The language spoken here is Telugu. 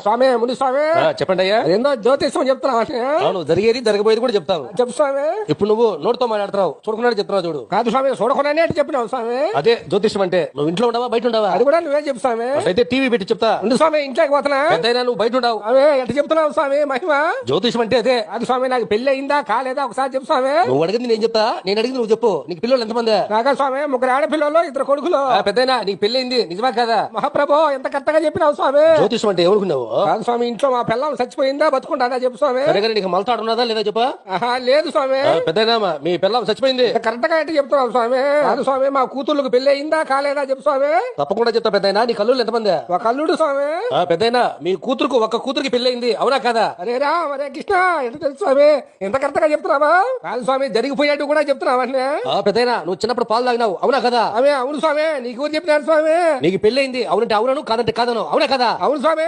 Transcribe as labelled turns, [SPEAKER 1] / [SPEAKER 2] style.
[SPEAKER 1] స్వామి ముని స్వామి
[SPEAKER 2] చెప్పండి అయ్యా.
[SPEAKER 1] ఏందో జ్యోతిష్యం చెప్తున్నావు
[SPEAKER 2] అవును, జరిగేది జరగబోయేది కూడా చెప్తాను.
[SPEAKER 1] చెప్పు స్వామి.
[SPEAKER 2] ఇప్పుడు నువ్వు నోటితో మాట్లాడుతున్నావు, చూడకుండా చెప్తున్నావు చూడు.
[SPEAKER 1] కాదు స్వామి, చూడకుండానే ఎట్లా చెప్పినావు స్వామి.
[SPEAKER 2] అదే జ్యోతిష్యం అంటే. నువ్వు ఇంట్లో ఉండవా బయట ఉండవా?
[SPEAKER 1] అది కూడా నువ్వే చెప్పు స్వామి.
[SPEAKER 2] అయితే టీవీ పెట్టి చెప్తా.
[SPEAKER 1] ఉండు స్వామి, ఇంట్లోకి పోతున్నా.
[SPEAKER 2] పెద్దయినా నువ్వు బయట ఉండవు.
[SPEAKER 1] అవే ఎట్లా చెప్తున్నావు స్వామి మహిమ.
[SPEAKER 2] జ్యోతిష్యం అంటే అదే.
[SPEAKER 1] అది స్వామి, నాకు పెళ్లి అయిందా కాలేదా ఒకసారి చెప్పు స్వామి.
[SPEAKER 2] నువ్వు అడిగింది నేను చెప్తా, నేను అడిగింది నువ్వు చెప్పు. నీకు పిల్లలు ఎంతమంది?
[SPEAKER 1] నాగా స్వామి 3 ఆడపిల్లలు 2 కొడుకులు.
[SPEAKER 2] పెద్దయినా నీకు పెళ్లి అయింది నిజమా కాదా?
[SPEAKER 1] మహాప్రభు ఎంత కరెక్ట్గా చెప్పినావు స్వామి.
[SPEAKER 2] జ్యోతిష్యం అంటే ఎవరుకున్నావు?
[SPEAKER 1] కాదు స్వామి, ఇంట్లో మా పిల్లం చచ్చిపోయిందా బతుకుంటాదా చెప్పు స్వామి.
[SPEAKER 2] సరే కానీ నీకు మలతాడు ఉన్నదా లేదా చెప్పా.
[SPEAKER 1] లేదు స్వామి.
[SPEAKER 2] పెద్దయినా మీ పిల్లం చచ్చిపోయింది.
[SPEAKER 1] కరెక్ట్ గా అయితే చెప్తున్నావు స్వామి. కాదు స్వామి, మా కూతుర్లకు పెళ్లి అయిందా కాలేదా చెప్పు స్వామి.
[SPEAKER 2] తప్పకుండా చెప్తా. పెద్దయినా నీ కల్లుళ్ళు ఎంతమంది?
[SPEAKER 1] ఒక అల్లుడు స్వామి.
[SPEAKER 2] పెద్దయినా మీ కూతురుకు ఒక కూతురికి పెళ్లి అయింది అవునా కాదా?
[SPEAKER 1] అరే రామ్ అరే కృష్ణ, ఎంత తెలుసు స్వామి, ఎంత కరెక్ట్ గా చెప్తున్నావా. కాదు స్వామి, జరిగిపోయేట్టు కూడా చెప్తున్నావా.
[SPEAKER 2] పెద్దయినా నువ్వు చిన్నప్పుడు పాలు తాగినావు అవునా కదా?
[SPEAKER 1] అవును స్వామి, నీకు చెప్పినారు స్వామి.
[SPEAKER 2] నీకు పెళ్లి అయింది అవునంటే అవునను, కాదంటే కాదను అవునా కదా?
[SPEAKER 1] అవును స్వామి.